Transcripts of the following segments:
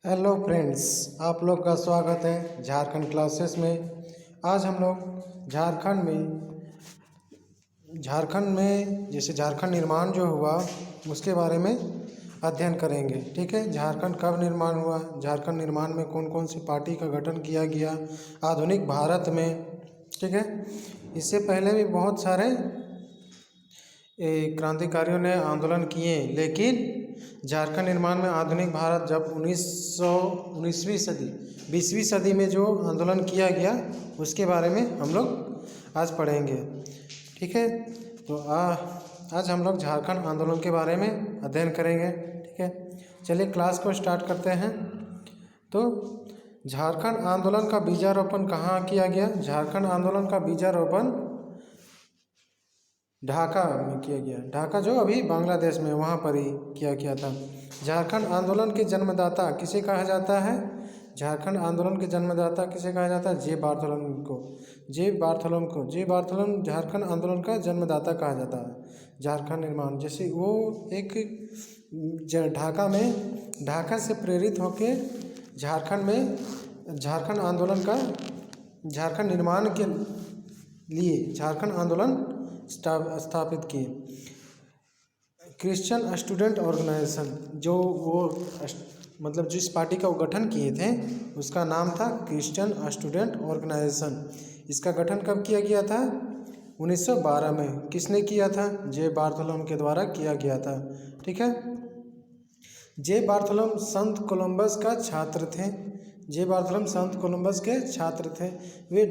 Hello friends, आप लोग का स्वागत है झारखंड क्लासेस में। आज हम लोग झारखंड में जैसे झारखंड निर्माण जो हुआ उसके बारे में अध्ययन करेंगे। ठीक है, झारखंड कब निर्माण हुआ, झारखंड निर्माण में कौन कौन सी पार्टी का गठन किया गया आधुनिक भारत में। ठीक है, इससे पहले भी बहुत सारे क्रांतिकारियों ने आंदोलन किए, लेकिन झारखंड निर्माण में आधुनिक भारत जब 20वीं सदी में जो आंदोलन किया गया उसके बारे में हम लोग आज पढ़ेंगे। ठीक है, तो आज हम लोग झारखंड आंदोलन के बारे में अध्ययन करेंगे। ठीक है, चलिए क्लास को स्टार्ट करते हैं। तो झारखंड आंदोलन का बीजारोपण कहाँ किया गया? झारखंड आंदोलन का बीजारोपण ढाका में किया गया। ढाका जो अभी बांग्लादेश में, वहाँ पर ही किया गया था। झारखंड आंदोलन के जन्मदाता किसे कहा जाता है? झारखंड आंदोलन के जन्मदाता किसे कहा जाता है? जे बार्थोलोम झारखंड आंदोलन का जन्मदाता कहा जाता है। झारखंड निर्माण जैसे वो एक ढाका से प्रेरित होके झारखंड आंदोलन का झारखंड निर्माण के लिए झारखंड आंदोलन स्थापित किए। क्रिश्चियन स्टूडेंट ऑर्गेनाइजेशन मतलब जिस पार्टी का वो गठन किए थे उसका नाम था क्रिश्चियन स्टूडेंट ऑर्गेनाइजेशन। इसका गठन कब किया गया था? 1912 में। किसने किया था? जे बार्थोलोम के द्वारा किया गया था। ठीक है, जे बार्थोलोम संत कोलंबस का छात्र थे। जे बार्थोलोम संत कोलंबस के छात्र थे। वे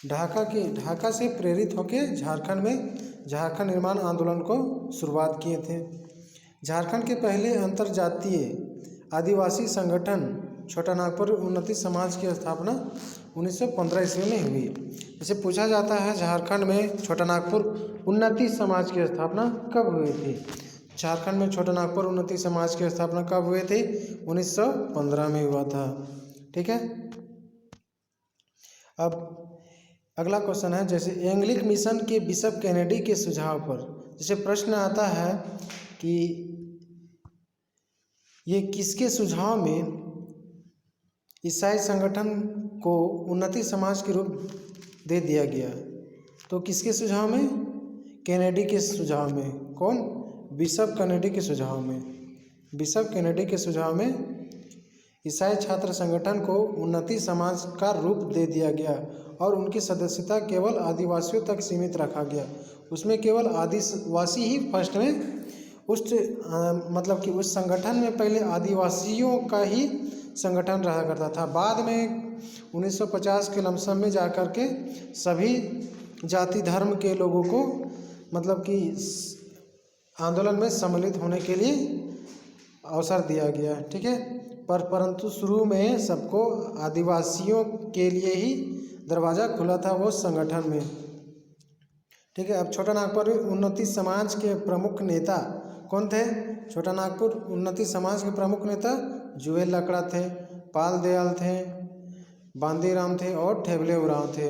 ढाका से प्रेरित होकर झारखंड निर्माण आंदोलन को शुरुआत किए थे। झारखंड के पहले अंतर्जातीय आदिवासी संगठन छोटा नागपुर उन्नति समाज की स्थापना 1915 ईस्वी में हुई। इसे पूछा जाता है झारखंड में छोटा नागपुर उन्नति समाज की स्थापना कब हुई थी? झारखंड में छोटा नागपुर उन्नति समाज की स्थापना कब हुए थे? 1915 में हुआ था। ठीक है, अब अगला क्वेश्चन है, जैसे एंग्लिक मिशन के बिशप कैनेडी के सुझाव पर जैसे प्रश्न आता है कि ये किसके सुझाव में ईसाई संगठन को उन्नति समाज के रूप दे दिया गया? तो किसके सुझाव में? कैनेडी के सुझाव में। कौन? बिशप कैनेडी के सुझाव में। बिशप कैनेडी के सुझाव में ईसाई छात्र संगठन को उन्नति समाज का रूप दे दिया गया और उनकी सदस्यता केवल आदिवासियों तक सीमित रखा गया। उसमें केवल आदिवासी ही फर्स्ट में मतलब कि उस संगठन में पहले आदिवासियों का ही संगठन रहा करता था। बाद में 1950 के लमसम में जाकर के सभी जाति धर्म के लोगों को मतलब कि आंदोलन में सम्मिलित होने के लिए अवसर दिया गया। ठीक है, परंतु शुरू में सबको आदिवासियों के लिए ही दरवाज़ा खुला था वो संगठन में। ठीक है, अब छोटा नागपुर उन्नति समाज के प्रमुख नेता कौन थे? छोटा नागपुर उन्नति समाज के प्रमुख नेता जुएल लकड़ा थे, पाल दयाल थे, बांदीराम थे और ठेबले उरांव थे।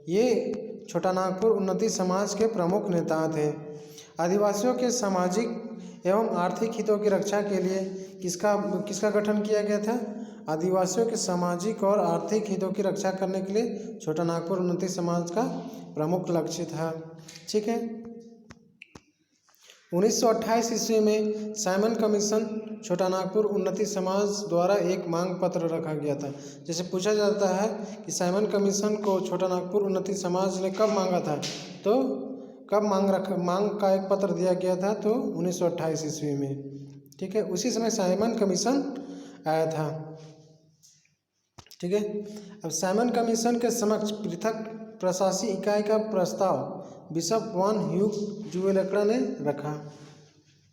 ये छोटा नागपुर उन्नति समाज के प्रमुख नेता थे। आदिवासियों के सामाजिक एवं आर्थिक हितों की रक्षा के लिए किसका गठन किया गया था? आदिवासियों के सामाजिक और आर्थिक हितों की रक्षा करने के लिए छोटा नागपुर उन्नति समाज का प्रमुख लक्ष्य था। ठीक है, 1928 ईस्वी में साइमन कमीशन छोटा नागपुर उन्नति समाज द्वारा एक मांग पत्र रखा गया था। जैसे पूछा जाता है कि साइमन कमीशन को छोटा नागपुर उन्नति समाज ने कब मांगा था, तो कब मांग का एक पत्र दिया गया था? तो 1928 ईस्वी में। ठीक है, उसी समय साइमन कमीशन आया था। ठीक है, अब साइमन कमीशन के समक्ष पृथक प्रशासनिक इकाई का प्रस्ताव बिशप वान ह्यूग जुएल लकड़ा ने रखा।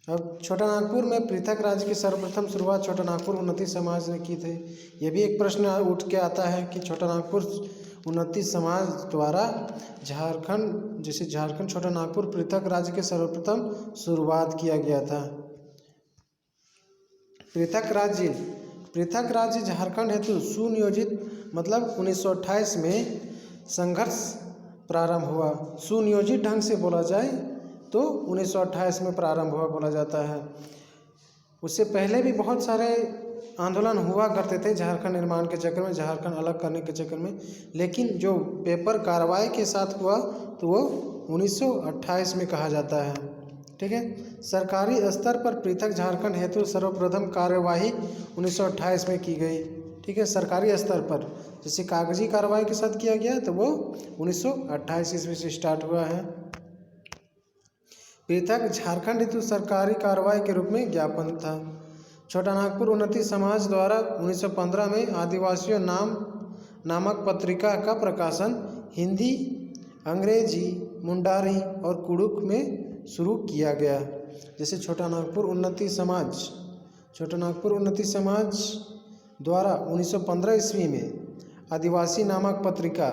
अब छोटा नागपुर में पृथक राज्य की सर्वप्रथम शुरुआत छोटा नागपुर उन्नति समाज ने की थी। ये भी एक प्रश्न उठ के आता है कि छोटा नागपुर उन्नति समाज द्वारा झारखंड छोटा नागपुर पृथक राज्य के सर्वप्रथम शुरुआत किया गया था। पृथक राज्य झारखंड हेतु सुनियोजित मतलब 1928 में संघर्ष प्रारंभ हुआ। सुनियोजित ढंग से बोला जाए तो 1928 में प्रारंभ हुआ बोला जाता है। उससे पहले भी बहुत सारे आंदोलन हुआ करते थे झारखंड निर्माण के चक्कर में, झारखंड अलग करने के चक्कर में, लेकिन जो पेपर कार्रवाई के साथ हुआ तो वो 1928 में कहा जाता है। ठीक है, सरकारी स्तर पर पृथक झारखंड हेतु सर्वप्रथम कार्यवाही 1928 में की गई। ठीक है, सरकारी स्तर पर जैसे कागजी कार्रवाई के साथ किया गया तो वो 1928 ईस्वी से स्टार्ट हुआ है। पृथक झारखंड हेतु सरकारी कार्रवाई के रूप में ज्ञापन था। छोटा नागपुर उन्नति समाज द्वारा 1915 में आदिवासियों नामक पत्रिका का प्रकाशन हिंदी, अंग्रेजी, मुंडारी और कुड़ुक में शुरू किया गया। जैसे छोटा नागपुर उन्नति समाज द्वारा 1915 ईस्वी में आदिवासी नामक पत्रिका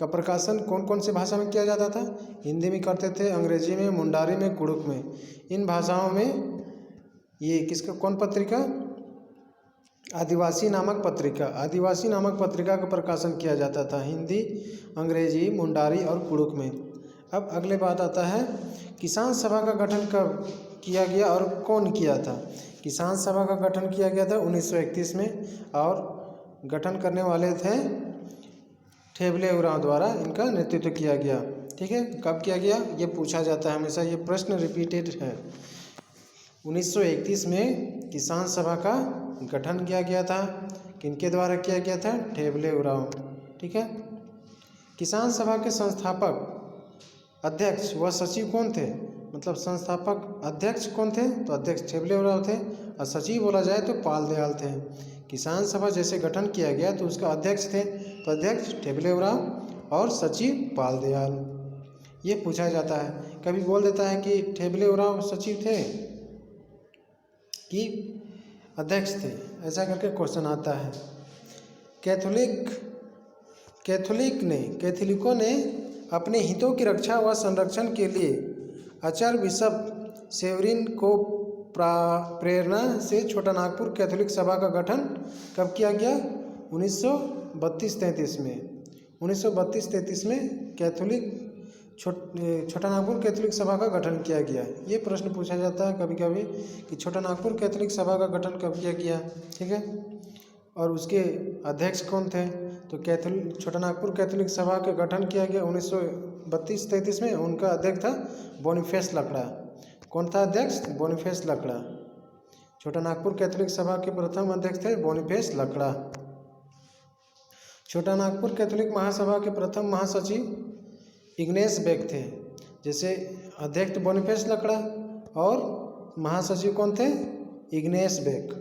का प्रकाशन कौन कौन से भाषा में किया जाता था? हिंदी में करते थे, अंग्रेजी में, मुंडारी में, कुड़ुक में। इन भाषाओं में ये किसका कौन पत्रिका? आदिवासी नामक पत्रिका का प्रकाशन किया जाता था हिंदी, अंग्रेजी, मुंडारी और कुड़ुक में। अब अगले बात आता है किसान सभा का गठन कब किया गया और कौन किया था? किसान सभा का गठन किया गया था 1931 में और गठन करने वाले थे ठेबले उरांव द्वारा इनका नेतृत्व किया गया। ठीक है, कब किया गया ये पूछा जाता है हमेशा, ये प्रश्न रिपीटेड है। 1931 में किसान सभा का गठन किया गया था। किनके द्वारा किया गया था? ठेबले उरांव। ठीक है, किसान सभा के संस्थापक अध्यक्ष व सचिव कौन थे? मतलब संस्थापक अध्यक्ष कौन थे? तो अध्यक्ष ठेबले उरांव थे और सचिव बोला जाए तो पाल दयाल थे। किसान सभा जैसे गठन किया गया तो उसका अध्यक्ष थे, तो अध्यक्ष ठेबले उरांव और सचिव पाल दयाल। ये पूछा जाता है, कभी बोल देता है कि ठेबले उरांव सचिव थे कि अध्यक्ष थे, ऐसा करके क्वेश्चन आता है। कैथोलिकों ने अपने हितों की रक्षा व संरक्षण के लिए आचार्य बिशप सेवरिन को प्रेरणा से छोटा नागपुर कैथोलिक सभा का गठन कब किया गया? 1932-33 में। 1932-33 में छोटा नागपुर कैथोलिक सभा का गठन किया गया। ये प्रश्न पूछा जाता है कभी कभी कि छोटा नागपुर कैथोलिक सभा का गठन कब किया गया। ठीक है, और उसके अध्यक्ष कौन थे? तो छोटा नागपुर कैथोलिक सभा का गठन किया गया 1932-33 में। उनका अध्यक्ष था बोनीफेस लकड़ा। कौन था अध्यक्ष? बोनीफेस लकड़ा। छोटा नागपुर कैथोलिक सभा के प्रथम अध्यक्ष थे बोनीफेस लकड़ा। छोटा नागपुर कैथोलिक महासभा के प्रथम महासचिव इग्नेस बेक थे। जैसे अध्यक्ष बोनीफेस लकड़ा और महासचिव कौन थे? Igneous bake.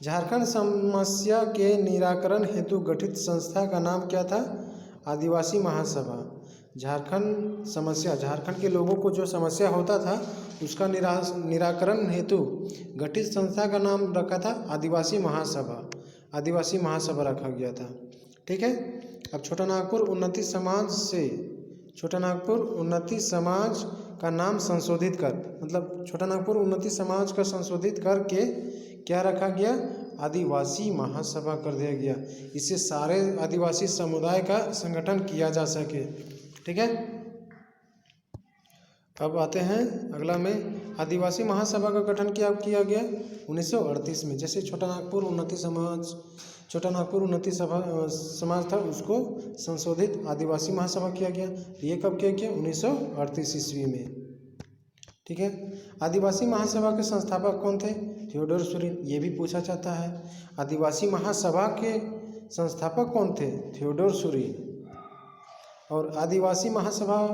झारखंड समस्या के निराकरण हेतु गठित संस्था का नाम क्या था? आदिवासी महासभा। झारखंड के लोगों को जो समस्या होता था उसका निराकरण हेतु गठित संस्था का नाम रखा था आदिवासी महासभा रखा गया था। ठीक है, अब छोटा नागपुर उन्नति समाज का नाम संशोधित कर, मतलब छोटा नागपुर उन्नति समाज का संशोधित करके क्या रखा गया? आदिवासी महासभा कर दिया गया। इससे सारे आदिवासी समुदाय का संगठन किया जा सके। ठीक है, अब आते हैं अगला में आदिवासी महासभा का गठन किया गया 1938 में। जैसे छोटा नागपुर उन्नति समाज था उसको संशोधित आदिवासी महासभा किया गया। ये कब किया गया? 1938 ईस्वी में। ठीक है, आदिवासी महासभा के संस्थापक कौन थे? थियोडोर सुरीन। ये भी पूछा जाता है, आदिवासी महासभा के संस्थापक कौन थे? थियोडोर सुरीन। और आदिवासी महासभा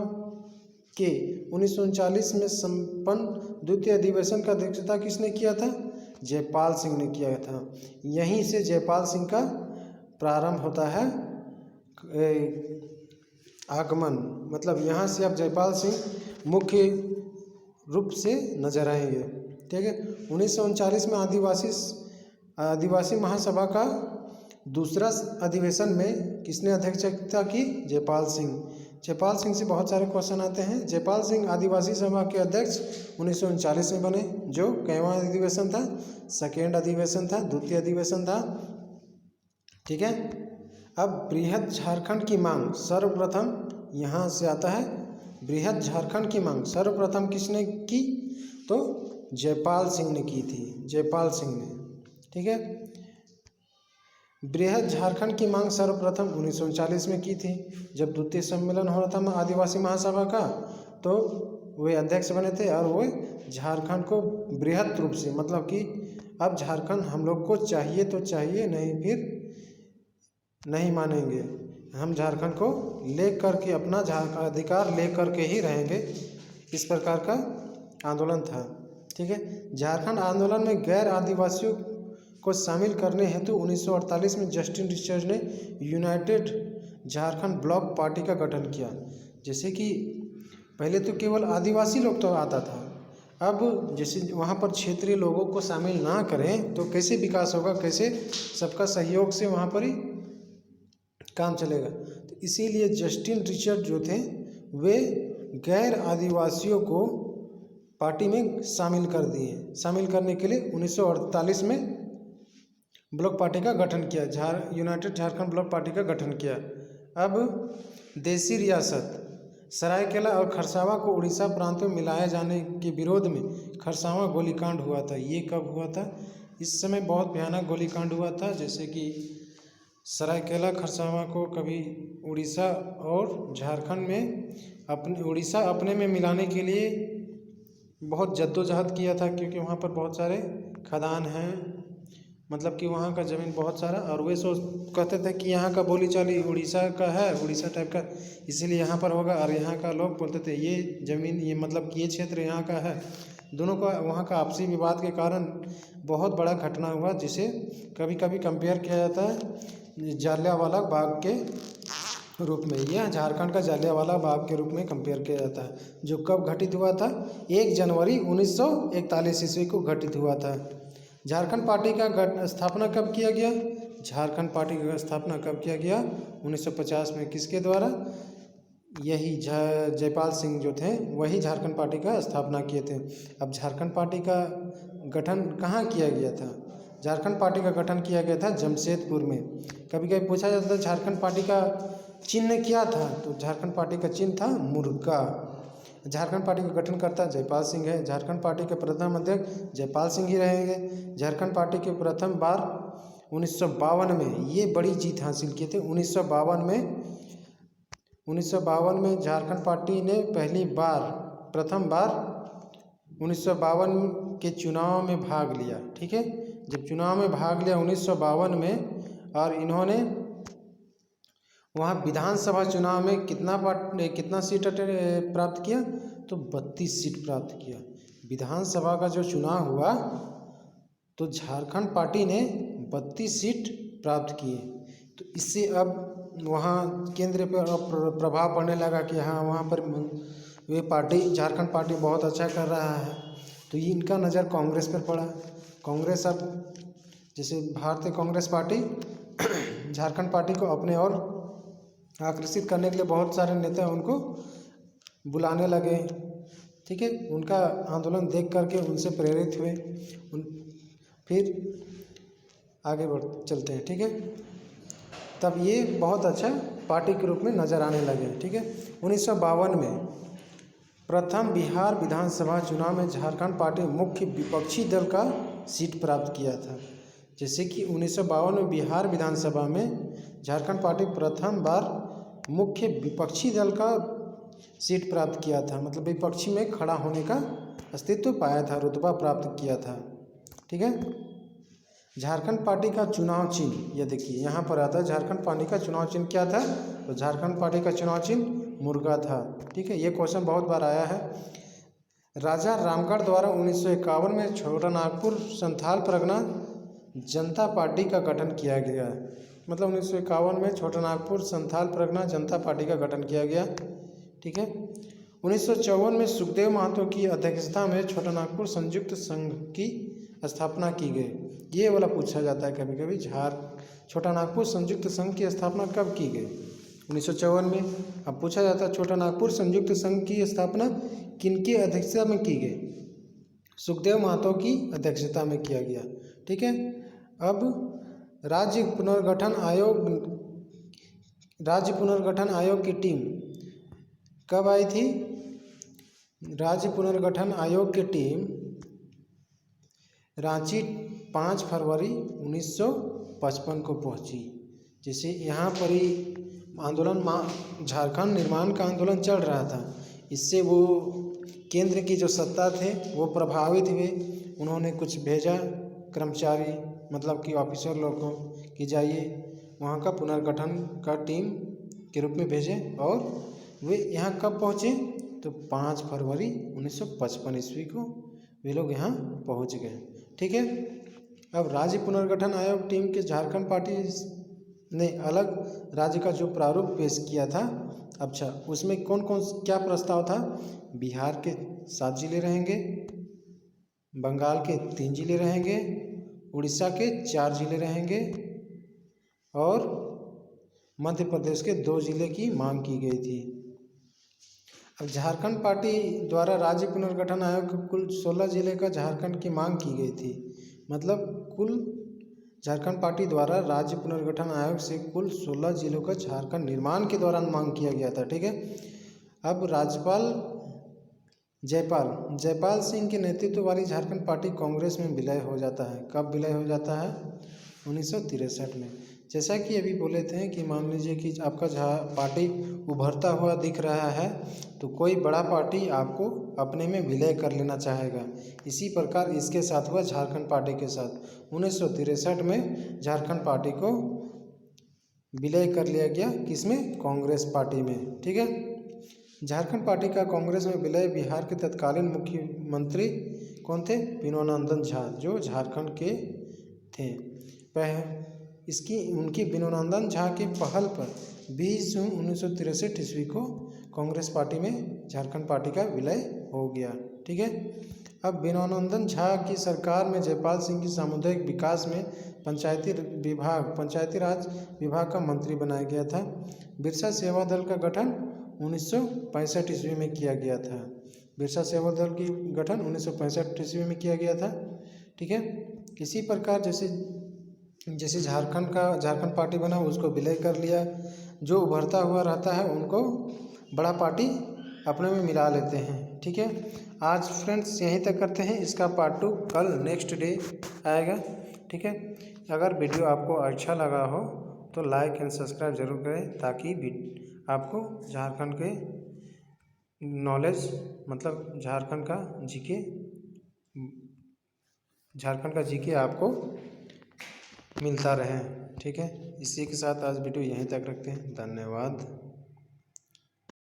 के 1939 में संपन्न द्वितीय अधिवेशन का अध्यक्षता किसने किया था? जयपाल सिंह ने किया था। यहीं से जयपाल सिंह का प्रारंभ होता है आगमन, मतलब यहाँ से अब जयपाल सिंह मुख्य रूप से नजर आएंगे। ठीक है, 1939 में आदिवासी महासभा का दूसरा अधिवेशन में किसने अध्यक्षता की? जयपाल सिंह से बहुत सारे क्वेश्चन आते हैं। जयपाल सिंह आदिवासी सभा के अध्यक्ष 1939 में बने। जो कैवां अधिवेशन था? सेकेंड अधिवेशन था, द्वितीय अधिवेशन था। ठीक है, अब बृहद झारखंड की मांग सर्वप्रथम यहाँ से आता है बृहद झारखंड की मांग सर्वप्रथम किसने की? तो जयपाल सिंह ने की थी, जयपाल सिंह ने। ठीक है, बृहद झारखंड की मांग सर्वप्रथम 1939 में की थी, जब द्वितीय सम्मेलन हो रहा था आदिवासी महासभा का, तो वे अध्यक्ष बने थे और वो झारखंड को बृहद रूप से, मतलब कि अब झारखंड हम लोग को चाहिए तो चाहिए, नहीं फिर नहीं मानेंगे, हम झारखंड को ले करके अपना अधिकार ले करके ही रहेंगे, इस प्रकार का आंदोलन था। ठीक है, झारखंड आंदोलन में गैर आदिवासियों को शामिल करने हेतु 1948 में जस्टिन रिचर्ड ने यूनाइटेड झारखंड ब्लॉक पार्टी का गठन किया। जैसे कि पहले तो केवल आदिवासी लोग तो आता था, अब जैसे वहाँ पर क्षेत्रीय लोगों को शामिल ना करें तो कैसे विकास होगा, कैसे सबका सहयोग से वहाँ पर ही काम चलेगा। तो इसीलिए जस्टिन रिचर्ड जो थे वे गैर आदिवासियों को पार्टी में शामिल कर दिए। शामिल करने के लिए 1948 में ब्लॉक पार्टी का गठन किया, यूनाइटेड झारखंड ब्लॉक पार्टी का गठन किया। अब देशी रियासत सरायकेला और खरसावां को उड़ीसा प्रांत में मिलाए जाने के विरोध में खरसावां गोलीकांड हुआ था। ये कब हुआ था? इस समय बहुत भयानक गोलीकांड हुआ था, जैसे कि सरायकेला खरसावां को कभी उड़ीसा और झारखंड में उड़ीसा अपने में मिलाने के लिए बहुत जद्दोजहद किया था, क्योंकि वहाँ पर बहुत सारे खदान हैं, मतलब कि वहाँ का ज़मीन बहुत सारा, और वे कहते थे कि यहाँ का बोलीचाली उड़ीसा का है, उड़ीसा टाइप का, इसीलिए यहाँ पर होगा। और यहाँ का लोग बोलते थे ये ज़मीन, ये मतलब कि ये क्षेत्र यहाँ का है। दोनों का वहाँ का आपसी विवाद के कारण बहुत बड़ा घटना हुआ, जिसे कभी कभी कंपेयर किया जाता है जालियांवाला बाग के रूप में। यह झारखंड का जालियांवाला बाग के रूप में कंपेयर किया जाता है, जो कब घटित हुआ था? 1 जनवरी 1941 ईस्वी को घटित हुआ था। झारखंड पार्टी का स्थापना कब किया गया? झारखंड पार्टी का स्थापना कब किया गया? 1950 में। किसके द्वारा? यही जयपाल सिंह जो थे वही झारखंड पार्टी का स्थापना किए थे। अब झारखंड पार्टी का गठन कहाँ किया गया था? झारखंड पार्टी का गठन किया गया था जमशेदपुर में। कभी कभी पूछा जाता था झारखंड पार्टी का चिन्ह क्या था, तो झारखंड पार्टी का चिन्ह था मुर्गा। झारखंड पार्टी का गठनकर्ता जयपाल सिंह है। झारखंड पार्टी के प्रथम अध्यक्ष जयपाल सिंह ही रहेंगे। झारखंड पार्टी के प्रथम बार 1952 में ये बड़ी जीत हासिल किए थे। 1952 में झारखंड पार्टी ने प्रथम बार 1952 के चुनाव में भाग लिया। ठीक है, जब चुनाव में भाग लिया 1952 में, और इन्होंने वहाँ विधानसभा चुनाव में कितना सीट प्राप्त किया? तो 32 सीट प्राप्त किया। विधानसभा का जो चुनाव हुआ तो झारखंड पार्टी ने 32 सीट प्राप्त किए। तो इससे अब वहाँ केंद्र पर प्रभाव पड़ने लगा कि हाँ, वहाँ पर वे पार्टी, झारखंड पार्टी बहुत अच्छा कर रहा है, तो ये इनका नज़र कांग्रेस पर पड़ा। कांग्रेस अब जैसे भारतीय कांग्रेस पार्टी झारखंड पार्टी को अपने और आकर्षित करने के लिए बहुत सारे नेता उनको बुलाने लगे। ठीक है, उनका आंदोलन देख करके उनसे प्रेरित हुए। फिर आगे चलते हैं। ठीक है, तब ये बहुत अच्छा पार्टी के रूप में नज़र आने लगे। ठीक है, 1952 में प्रथम बिहार विधानसभा चुनाव में झारखंड पार्टी मुख्य विपक्षी दल का सीट प्राप्त किया था। जैसे कि 1952 में बिहार विधानसभा में झारखंड पार्टी प्रथम बार मुख्य विपक्षी दल का सीट प्राप्त किया था, मतलब विपक्षी में खड़ा होने का अस्तित्व पाया था, रुतबा प्राप्त किया था। ठीक है, झारखंड पार्टी का चुनाव चिन्ह, ये देखिए यहाँ पर आता है झारखंड पार्टी का चुनाव चिन्ह क्या था? तो झारखंड पार्टी का चुनाव चिन्ह मुर्गा था। ठीक है, ये क्वेश्चन बहुत बार आया है। राजा रामगढ़ द्वारा 1951 में छोटानागपुर संथाल परगना जनता पार्टी का गठन किया गया। मतलब 1951 में छोटानागपुर संथाल परगना जनता पार्टी का गठन किया गया। ठीक है, 1954 में सुखदेव महतो की अध्यक्षता में छोटानागपुर संयुक्त संघ की स्थापना की गई। ये वाला पूछा जाता है कभी कभी, छोटानागपुर संयुक्त संघ की स्थापना कब की गई? 1954 में। अब पूछा जाता है छोटानागपुर संयुक्त संघ की स्थापना किनकी अध्यक्षता में की गई? सुखदेव महतो की अध्यक्षता में किया गया। ठीक है, अब राज्य पुनर्गठन आयोग की टीम कब आई थी? राज्य पुनर्गठन आयोग की टीम रांची 5 फरवरी 1955 को पहुंची। जैसे यहाँ पर ही आंदोलन झारखंड निर्माण का आंदोलन चल रहा था, इससे वो केंद्र की जो सत्ता थे वो प्रभावित हुए। उन्होंने कुछ भेजा कर्मचारी, मतलब कि ऑफिसर लोगों कि जाइए वहाँ का पुनर्गठन का टीम के रूप में भेजे, और वे यहाँ कब पहुँचे तो 5 फरवरी 1955 ईस्वी को वे लोग यहाँ पहुँच गए। ठीक है। अब राज्य पुनर्गठन आयोग टीम के झारखंड पार्टी ने अलग राज्य का जो प्रारूप पेश किया था, अच्छा उसमें कौन कौन क्या प्रस्ताव था? बिहार के 7 जिले रहेंगे, बंगाल के 3 जिले रहेंगे, उड़ीसा के 4 जिले रहेंगे और मध्य प्रदेश के 2 जिले की मांग की गई थी। अब झारखंड पार्टी द्वारा राज्य पुनर्गठन आयोग को कुल 16 जिले का झारखंड की मांग की गई थी। मतलब कुल झारखंड पार्टी द्वारा राज्य पुनर्गठन आयोग से कुल 16 जिलों का झारखंड निर्माण के दौरान मांग किया गया था। ठीक है। अब राज्यपाल जयपाल सिंह के नेतृत्व वाली झारखंड पार्टी कांग्रेस में विलय हो जाता है। कब विलय हो जाता है? 1963 में। जैसा कि अभी बोले थे कि मान लीजिए कि आपका पार्टी उभरता हुआ दिख रहा है तो कोई बड़ा पार्टी आपको अपने में विलय कर लेना चाहेगा। इसी प्रकार इसके साथ हुआ झारखंड पार्टी के साथ। 1963 में झारखंड पार्टी को विलय कर लिया गया, किसमें? कांग्रेस पार्टी में। ठीक है। झारखंड पार्टी का कांग्रेस में विलय बिहार के तत्कालीन मुख्यमंत्री कौन थे? विनोदानंद झा, जो झारखंड के थे। उनकी विनोदानंद झा की पहल पर 20 जून 1963 ईस्वी को कांग्रेस पार्टी में झारखंड पार्टी का विलय हो गया। ठीक है। अब विनोदानंद झा की सरकार में जयपाल सिंह की सामुदायिक विकास में पंचायती राज विभाग का मंत्री बनाया गया था। बिरसा सेवा दल का गठन 1965 ईस्वी में किया गया था। बिरसा सेवा दल की गठन 1965 ईस्वी में किया गया था। ठीक है। इसी प्रकार जैसे झारखंड पार्टी बना उसको विलय कर लिया। जो उभरता हुआ रहता है उनको बड़ा पार्टी अपने में मिला लेते हैं। ठीक है। आज फ्रेंड्स यहीं तक करते हैं। इसका पार्ट 2 कल नेक्स्ट डे आएगा। ठीक है। अगर वीडियो आपको अच्छा लगा हो तो लाइक एंड सब्सक्राइब जरूर करें, ताकि आपको झारखंड के नॉलेज, मतलब झारखंड का जीके आपको मिलता रहे। ठीक है। इसी के साथ आज वीडियो यहीं तक रखते हैं। धन्यवाद।